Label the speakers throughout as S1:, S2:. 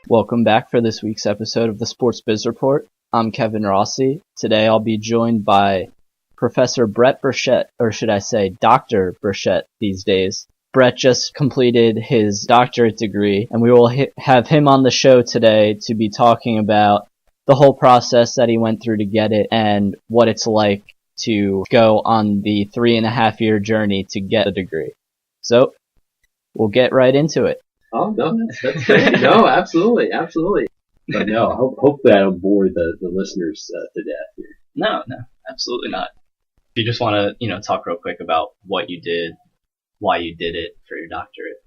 S1: Welcome back for this week's episode of the Sports Biz Report. I'm Kevin Rossi. Today I'll be joined by Professor Brett Burchette, or should I say Dr. Burchette these days. Brett just completed his doctorate degree, and we will have him on the show today to be talking about the whole process that he went through to get it and what it's like to go on the 3.5-year journey to get a degree. So we'll get right into it.
S2: Oh, no, that's great. No, absolutely. But no, hopefully I don't bore the listeners to death here.
S1: No, absolutely not. If you just want to, talk real quick about what you did, why you did it for your doctorate.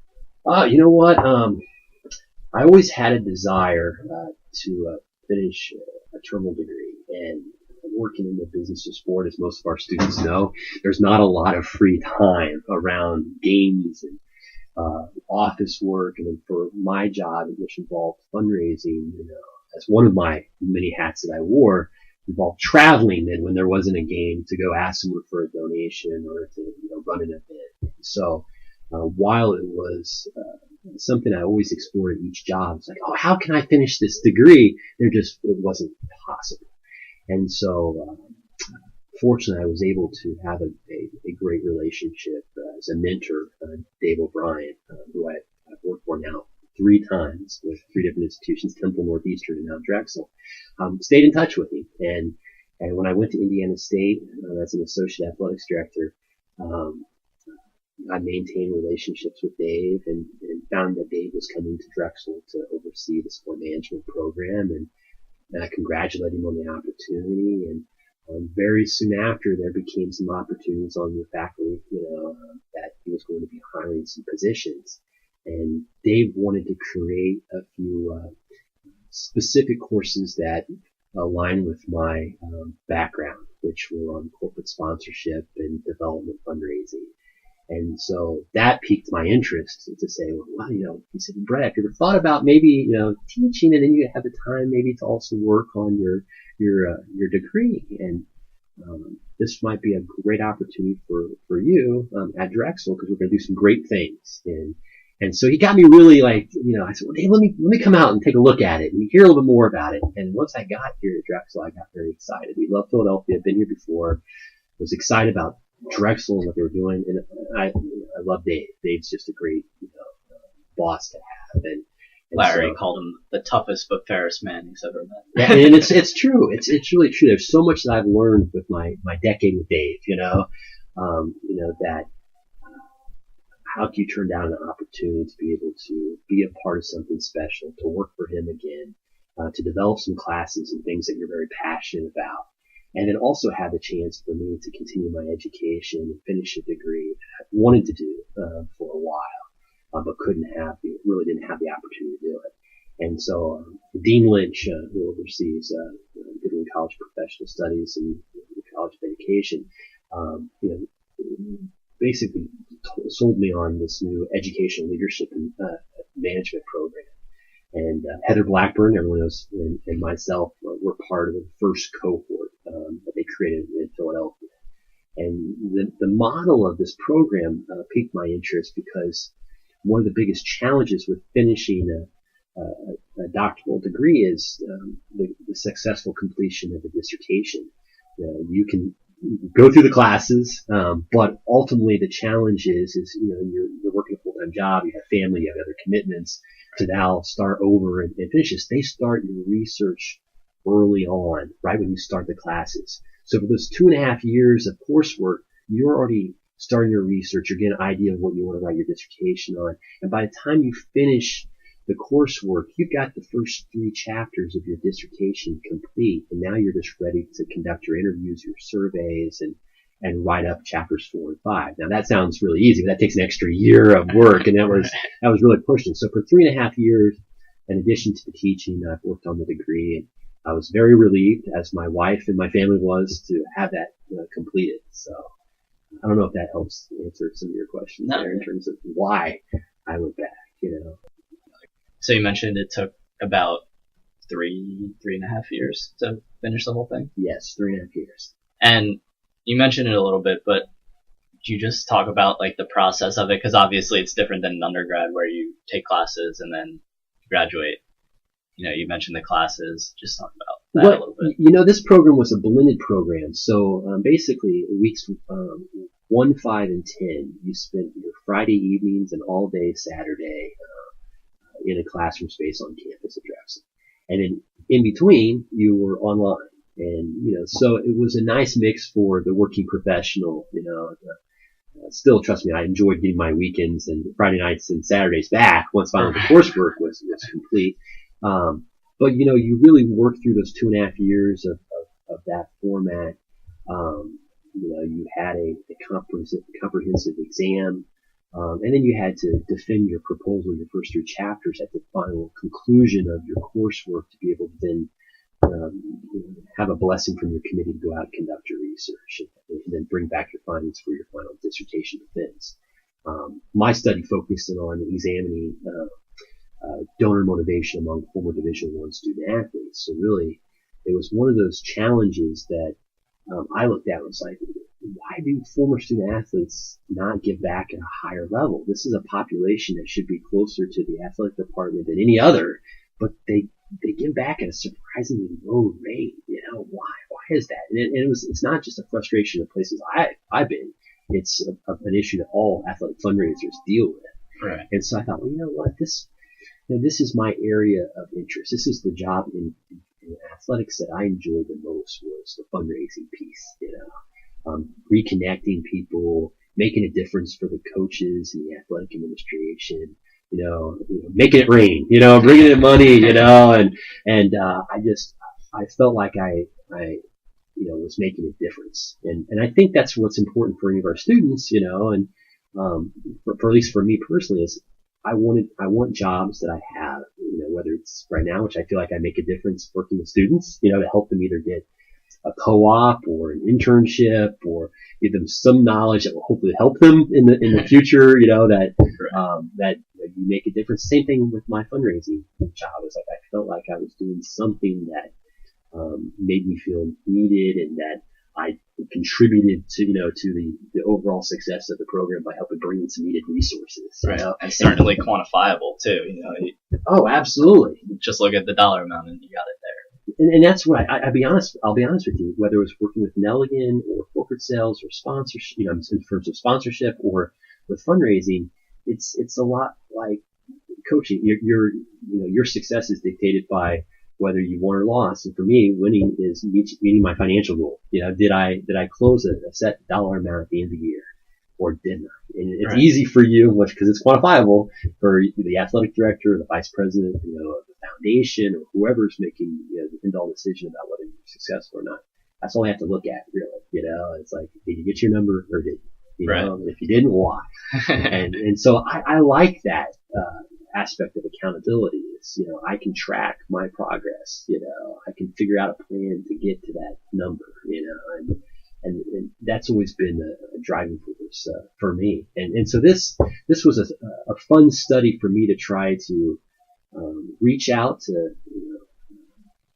S2: You know what? I always had a desire to finish a terminal degree, and working in the business of sport, as most of our students know, there's not a lot of free time around games and office work, and then for my job, which involved fundraising, as one of my many hats that I wore, involved traveling then when there wasn't a game to go ask someone for a donation or to run an event. So while it was something I always explored at each job, it's like, oh, how can I finish this degree? It wasn't possible. And so fortunately, I was able to have a great relationship as a mentor, Dave O'Brien, who I've worked for now 3 times with 3 different institutions, Temple, Northeastern, and now Drexel. Stayed in touch with me, and when I went to Indiana State as an associate athletics director, I maintained relationships with Dave and found that Dave was coming to Drexel to oversee the sport management program, and I congratulated him on the opportunity. And very soon after, there became some opportunities on the faculty, that he was going to be hiring some positions. And Dave wanted to create a few specific courses that align with my background, which were on corporate sponsorship and development fundraising. And so that piqued my interest to say, well, he said, Brett, have you ever thought about maybe, teaching, and then you have the time maybe to also work on your degree, and this might be a great opportunity for you at Drexel, because we're going to do some great things. And so he got me really I said, well, hey, let me come out and take a look at it and hear a little bit more about it. And once I got here at Drexel, I got very excited. We love Philadelphia. I've been here before. Was excited about Drexel and what they were doing, and I love Dave. Dave's just a great boss to have, and
S1: Larry called him the toughest but fairest man he's ever met.
S2: Yeah, and it's true. It's really true. There's so much that I've learned with my decade with Dave. That how can you turn down an opportunity to be able to be a part of something special, to work for him again, to develop some classes and things that you're very passionate about. And then also have the chance for me to continue my education and finish a degree that I wanted to do for a while, but really didn't have the opportunity to do it. And so Dean Lynch, who oversees Goodwin College Professional Studies and the College of Education, basically sold me on this new educational leadership and management program. And Heather Blackburn, everyone knows, and myself were part of the first cohort that they created in Philadelphia. And the model of this program piqued my interest because one of the biggest challenges with finishing a doctoral degree is the successful completion of a dissertation. You can go through the classes, but ultimately the challenge is you're working a full-time job, you have family, you have other commitments. To now start over and finish this, they start your research early on, right when you start the classes. So for those 2.5 years of coursework, you're already starting your research. You're getting an idea of what you want to write your dissertation on. And by the time you finish the coursework, you've got the first 3 chapters of your dissertation complete. And now you're just ready to conduct your interviews, your surveys, and write up chapters 4 and 5. Now that sounds really easy, but that takes an extra year of work, and that was really pushing. So for 3.5 years, in addition to the teaching, I've worked on the degree, and I was very relieved, as my wife and my family was, to have that completed. So I don't know if that helps answer some of your questions there in terms of why I went back.
S1: So you mentioned it took about 3.5 years to finish the whole thing?
S2: Yes, 3.5 years.
S1: And you mentioned it a little bit, but could you just talk about the process of it? Because obviously it's different than an undergrad where you take classes and then graduate. you mentioned the classes. Just talk about that a little bit.
S2: This program was a blended program. So basically, weeks 1, 5, and 10, you spent your Friday evenings and all day Saturday in a classroom space on campus at Drexel. And then in between, you were online. And, so it was a nice mix for the working professional, still, trust me, I enjoyed getting my weekends and Friday nights and Saturdays back once finally the coursework was complete. But, you really worked through those 2.5 years of that format. You had a comprehensive exam. And then you had to defend your proposal, your first 3 chapters at the final conclusion of your coursework to be able to then have a blessing from your committee to go out and conduct your research and then bring back your findings for your final dissertation defense. My study focused on examining donor motivation among former Division I student athletes. So really, it was one of those challenges that I looked at and was like, why do former student athletes not give back at a higher level? This is a population that should be closer to the athletic department than any other, but they give back at a surprisingly low rate. Why is that? And it's not just a frustration of places I've been. It's an issue that all athletic fundraisers deal with.
S1: Right.
S2: And so I thought, well, this is my area of interest. This is the job in athletics that I enjoyed the most, was the fundraising piece. Reconnecting people, making a difference for the coaches and the athletic administration. Making it rain, bringing in money, and I felt like I was making a difference. And I think that's what's important for any of our students, and, for at least for me personally, is I want jobs that I have, whether it's right now, which I feel like I make a difference working with students, to help them either get a co-op or an internship or give them some knowledge that will hopefully help them in the future, that you make a difference. Same thing with my fundraising job. It's like I felt like I was doing something that made me feel needed and that I contributed to the overall success of the program by helping bring in some needed resources.
S1: Right. And certainly quantifiable too.
S2: Oh, absolutely.
S1: Just look at the dollar amount and you got it there.
S2: And that's what I'll be honest with you, whether it was working with Nelligan or corporate sales or sponsorship, in terms of sponsorship or with fundraising, it's a lot like coaching. Your success is dictated by whether you won or lost. And for me, winning is meeting my financial goal. Did I close a set dollar amount at the end of the year or didn't I? And it's easy for you, because it's quantifiable, for the athletic director, the vice president, of the foundation or whoever's making, the end-all decision about whether you're successful or not. That's all I have to look at, really. It's like, did you get your number or didn't you? And if you didn't, why? and so I like that, aspect of accountability. It's, I can track my progress, I can figure out a plan to get to that number, and that's always been a driving force, for me. And so this was a fun study for me to try to, reach out to,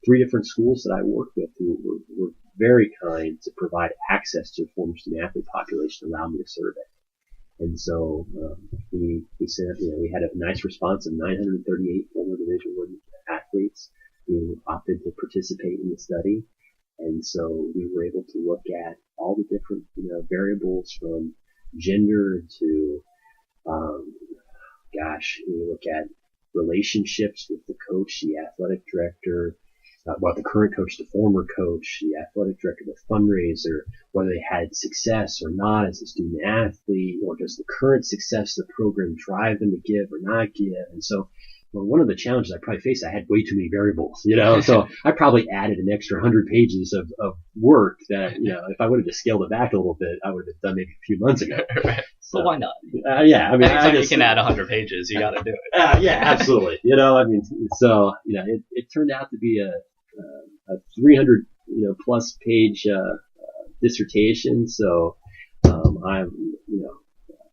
S2: 3 different schools that I worked with who were very kind to provide access to the former student athlete population, allowed me to survey. And so, we said, we had a nice response of 938 former Division I athletes who opted to participate in the study. And so we were able to look at all the different, variables from gender to, we look at relationships with the coach, the athletic director, the current coach, the former coach, the athletic director, the fundraiser, whether they had success or not as a student athlete, or does the current success of the program drive them to give or not give. And so, one of the challenges I probably faced, I had way too many variables, so I probably added an extra 100 pages of work that, if I would have just scaled it back a little bit, I would have done maybe a few months ago.
S1: Right. So why not?
S2: Anytime
S1: you can add 100 pages, you got to do it.
S2: Yeah, absolutely. It turned out to be a 300, plus page, dissertation. So,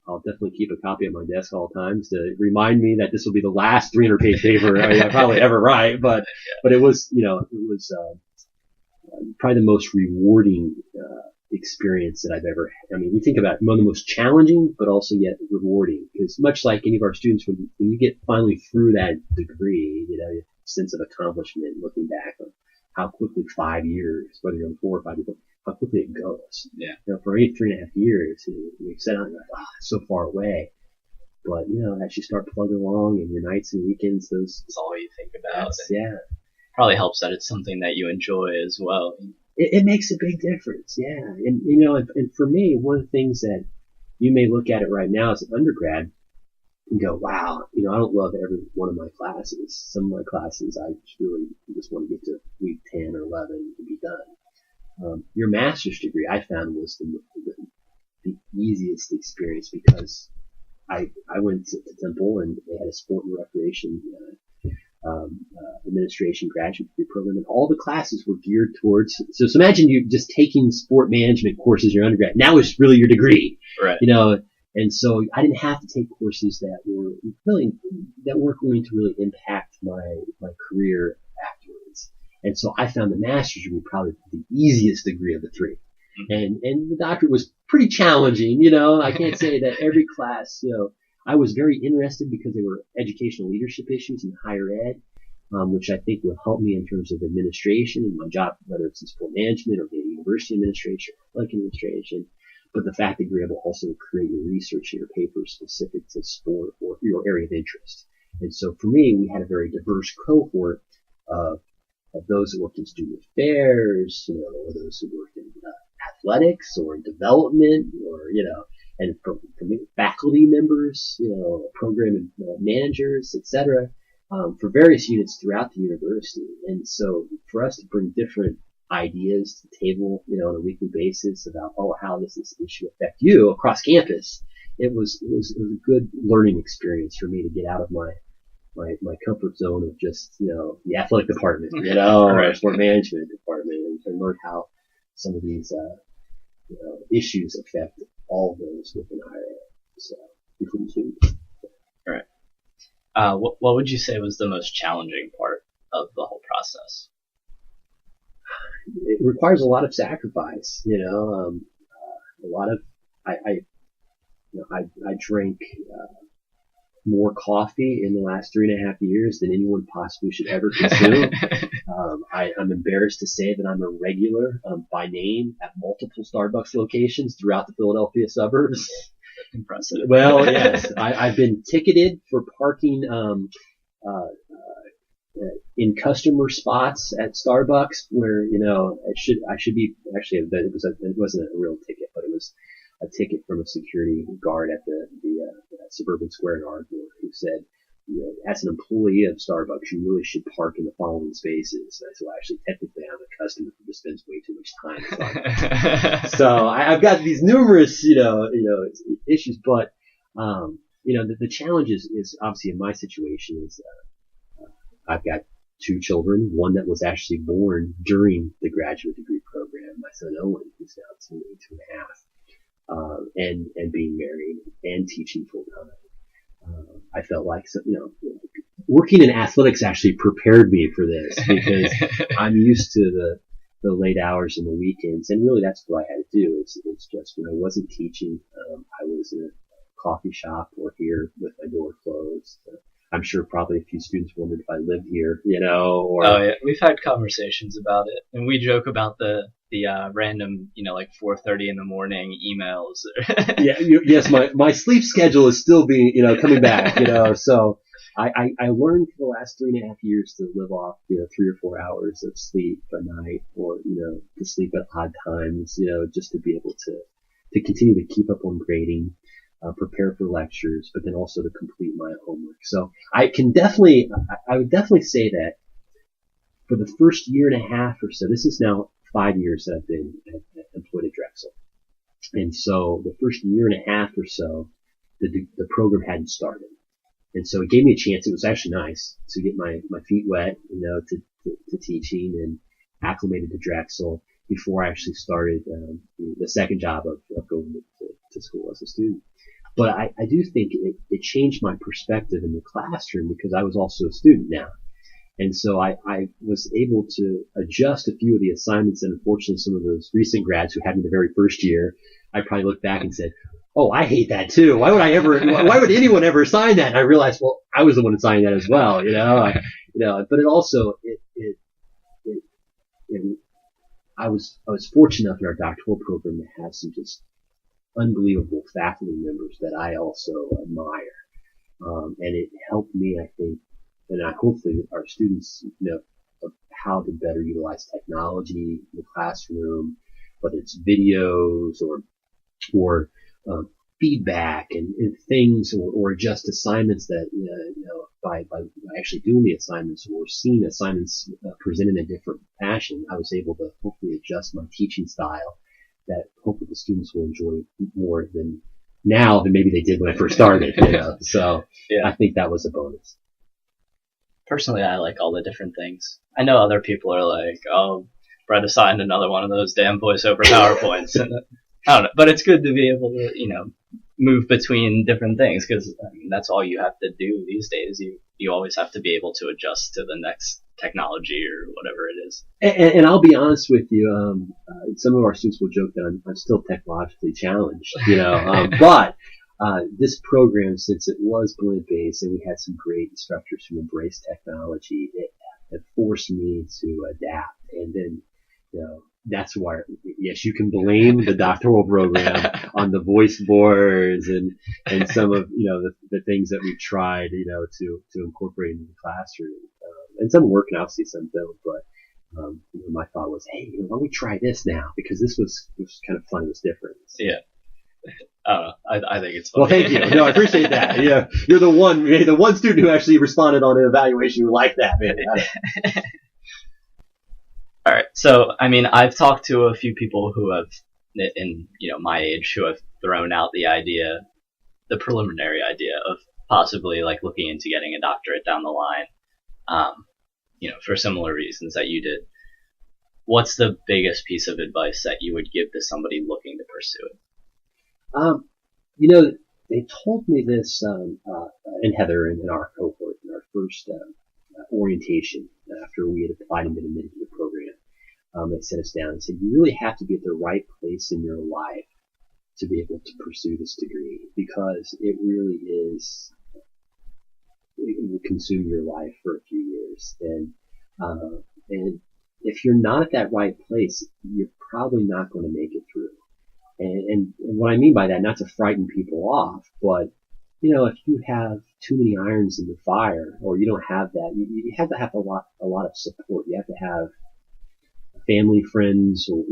S2: I'll definitely keep a copy at my desk all times to remind me that this will be the last 300-page paper I probably ever write. But it was, probably the most rewarding, experience that I've ever had. We think about one of the most challenging, but also yet rewarding, because much like any of our students, when you get finally through that degree, sense of accomplishment looking back on how quickly 5 years, whether you're on 4 or 5 years, how quickly it goes.
S1: Yeah.
S2: For 3.5 years, we've set out, it's so far away. But, as you start plugging along and your nights and weekends,
S1: that's all you think about.
S2: Yeah.
S1: Probably helps that it's something that you enjoy as well.
S2: It makes a big difference. Yeah. And, and for me, one of the things that you may look at it right now as an undergrad and go, wow, I don't love every one of my classes. Some of my classes, I really just want to get to week 10 or 11 and be done. Your master's degree, I found, was the easiest experience because I went to Temple and they had a sport and recreation administration graduate degree program, and all the classes were geared towards. So imagine you just taking sport management courses your undergrad. Now it's really your degree,
S1: right?
S2: And so I didn't have to take courses that weren't going to really impact my career afterwards. And so I found the master's degree probably the easiest degree of the three. And the doctorate was pretty challenging, I can't say that every class, I was very interested because they were educational leadership issues in higher ed, which I think will help me in terms of administration and my job, whether it's in sport management or university administration or athletic administration. But the fact that you're able also to create your research and your papers specific to sport or your area of interest. And so for me, we had a very diverse cohort of those who worked in student affairs, or those who worked in athletics or in development, or, and from faculty members, program managers, etc., for various units throughout the university. And so for us to bring different ideas to the table, on a weekly basis about, how does this issue affect you across campus, it was a good learning experience for me to get out of my comfort zone of just, the athletic department, or sport management department, and learn how some of these, issues affect all of those within higher ed. So, including students.
S1: All right. What would you say was the most challenging part of the whole process?
S2: It requires a lot of sacrifice, a lot of, I drank, more coffee in the last 3.5 years than anyone possibly should ever consume. I'm embarrassed to say that I'm a regular by name at multiple Starbucks locations throughout the Philadelphia suburbs.
S1: Impressive.
S2: Well, yes, I've been ticketed for parking in customer spots at Starbucks where I should be actually. It wasn't a real ticket, but it was a ticket from a security guard at the Suburban Square in Ardmore who said, as an employee of Starbucks, you really should park in the following spaces. And I said, well, actually, technically, I'm a customer who just spends way too much time at Starbucks. So I've got these numerous, issues, but, the challenge is obviously in my situation is, I've got 2 children, one that was actually born during the graduate degree program, my son Owen, who's now 2.5. And being married and teaching full time. I felt like, working in athletics actually prepared me for this because I'm used to the late hours and the weekends, and really that's what I had to do. It's just when I wasn't teaching, I was in a coffee shop or here with my door closed. I'm sure probably a few students wondered if I lived here, or.
S1: Oh yeah, we've had conversations about it, and we joke about the random, like 4:30 in the morning emails.
S2: Yes, my sleep schedule is still being, coming back, so I learned for the last 3.5 years to live off, 3 or 4 hours of sleep a night, or, to sleep at odd times, just to be able to continue to keep up on grading, prepare for lectures, but then also to complete my homework. So I would definitely say that for the first 1.5 years or so, this is now 5 years that I've been employed at Drexel. And so the first 1.5 years or so, the program hadn't started. And so it gave me a chance. It was actually nice to get my feet wet, to teaching and acclimated to Drexel before I actually started the second job of going to school as a student. But I do think it changed my perspective in the classroom because I was also a student now. And so I was able to adjust a few of the assignments, and unfortunately some of those recent grads who had me the very first year, I probably looked back and said, oh, I hate that too. Why would anyone ever assign that? And I realized, well, I was the one assigning that as well, but it also, I was fortunate enough in our doctoral program to have some just unbelievable faculty members that I also admire. And it helped me, I think, and hopefully our students know of how to better utilize technology in the classroom, whether it's videos or feedback and things, or just assignments that, by actually doing the assignments or seeing assignments presented in a different fashion, I was able to hopefully adjust my teaching style that hopefully the students will enjoy more than now than maybe they did when I first started. So yeah. I think that was a bonus.
S1: Personally, I like all the different things. I know other people are like, oh, Brett assigned another one of those damn voiceover PowerPoints. And I don't know, but it's good to be able to, move between different things, because that's all you have to do these days. You always have to be able to adjust to the next technology or whatever it is.
S2: And I'll be honest with you, some of our students will joke that I'm still technologically challenged, but this program, since it was blended based and we had some great instructors who embraced technology, it forced me to adapt. And then, that's why, yes, you can blame the doctoral program on the voice boards and some of, the things that we tried, to incorporate into the classroom. And some work, and obviously some don't, but, my thought was, hey, why don't we try this now? Because this was kind of fun. It was different.
S1: Yeah. I think it's funny.
S2: Well, thank you. No, I appreciate that. Yeah. You're the one student who actually responded on an evaluation who liked that, man.
S1: All right. So, I've talked to a few people who have, in, my age, who have thrown out the preliminary idea of possibly like looking into getting a doctorate down the line, for similar reasons that you did. What's the biggest piece of advice that you would give to somebody looking to pursue it?
S2: They told me this, and Heather in our cohort, in our first orientation after we had applied and been admitted to the program. They set us down and said, you really have to be at the right place in your life to be able to pursue this degree, because it really is, it will consume your life for a few years. And if you're not at that right place, you're probably not going to make it through. And what I mean by that, not to frighten people off, but, if you have too many irons in the fire, or you don't have that, you have to have a lot of support. You have to have family, friends, or,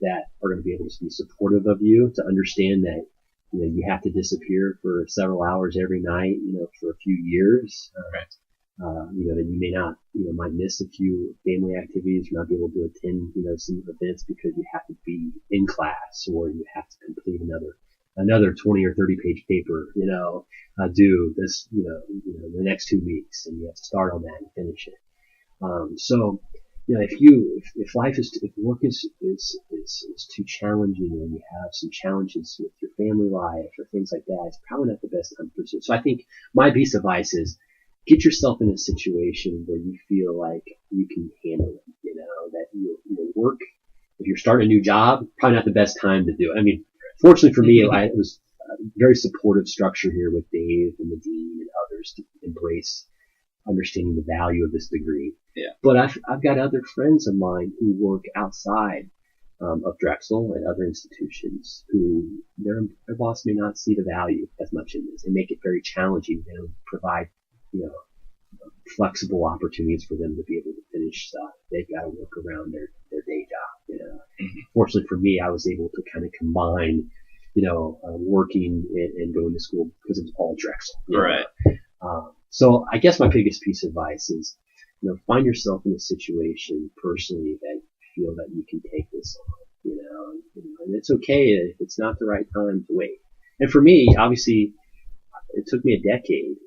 S2: that are going to be able to be supportive of you, to understand that, you have to disappear for several hours every night, for a few years.
S1: Right.
S2: That you may not, might miss a few family activities, or not be able to attend, some events because you have to be in class, or you have to complete another 20 or 30 page paper, due this, the next 2 weeks, and you have to start on that and finish it. So, if work is too challenging, and you have some challenges with your family life or things like that, it's probably not the best time to pursue. So I think my piece of advice is, get yourself in a situation where you feel like you can handle it, that your work, if you're starting a new job, probably not the best time to do it. Fortunately for me, it was a very supportive structure here with Dave and the dean and others to embrace understanding the value of this degree.
S1: Yeah.
S2: But I've got other friends of mine who work outside of Drexel and other institutions who their boss may not see the value as much in this. They make it very challenging. They don't provide flexible opportunities for them to be able to finish stuff. They've got to work around their day job.
S1: Mm-hmm.
S2: Fortunately for me, I was able to kind of combine, working and going to school, because it was all Drexel.
S1: Right.
S2: So I guess my biggest piece of advice is, find yourself in a situation personally that you feel that you can take this on, and it's okay if it's not the right time to wait. And for me, obviously, it took me a decade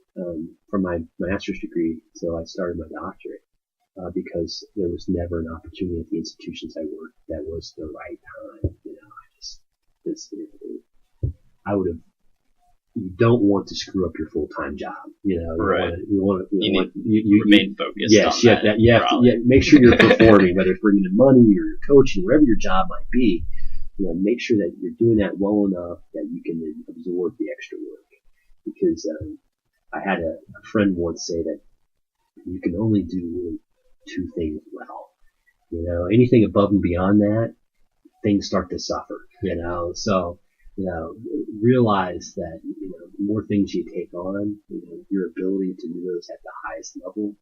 S2: from my master's degree till I started my doctorate, because there was never an opportunity at the institutions I worked that was the right time. You don't want to screw up your full-time job.
S1: Right.
S2: You
S1: remain focused.
S2: Yes,
S1: on that.
S2: you have to make sure you're performing, whether it's bringing in money or you're coaching, wherever your job might be. Make sure that you're doing that well enough that you can then absorb the extra work. Because I had a friend once say that you can only do really two things well. Anything above and beyond that, things start to suffer, so, realize that, the more things you take on, your ability to do those at the highest level,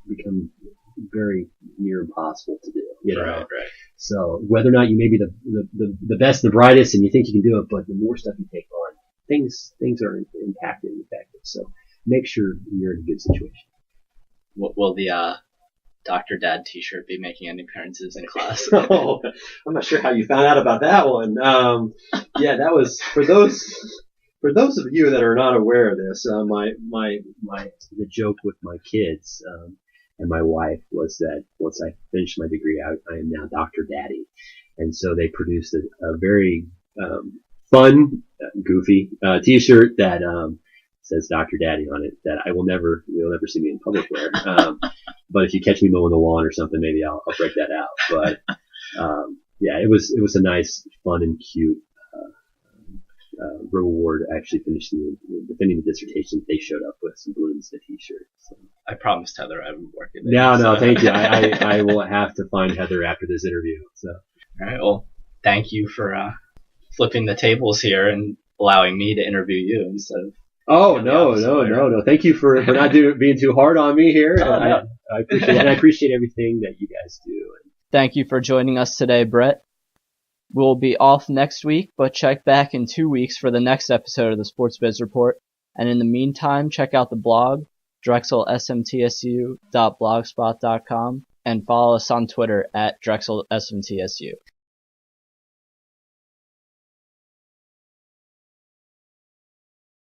S2: become very near impossible to do,
S3: Right.
S2: So whether or not you may be the best, the brightest, and you think you can do it, but the more stuff you take on, things are impacted and effective. So make sure you're in a good situation.
S1: Will the Dr. Dad t-shirt be making any appearances in class?
S2: Oh, I'm not sure how you found out about that one. Yeah, that was for those of you that are not aware of this. The joke with my kids and my wife was that once I finished my degree, I am now Dr. Daddy, and so they produced a very fun, goofy t-shirt that says Dr. Daddy on it that you'll never see me in public wear. But if you catch me mowing the lawn or something, maybe I'll break that out. But yeah, it was a nice, fun, and cute reward. I actually finished defending the dissertation. They showed up with some balloons and a t-shirt. So.
S1: I promised Heather I would work it.
S2: No, thank you. I will have to find Heather after this interview. So.
S1: All right. Well, thank you for flipping the tables here and allowing me to interview you instead of.
S2: Oh, no. Thank you for not being too hard on me here.
S1: No.
S2: I appreciate it. And I appreciate everything that you guys do.
S1: Thank you for joining us today, Brett. We'll be off next week, but check back in 2 weeks for the next episode of the Sports Biz Report. And in the meantime, check out the blog, drexelsmtsu.blogspot.com, and follow us on Twitter at Drexel SMTSU.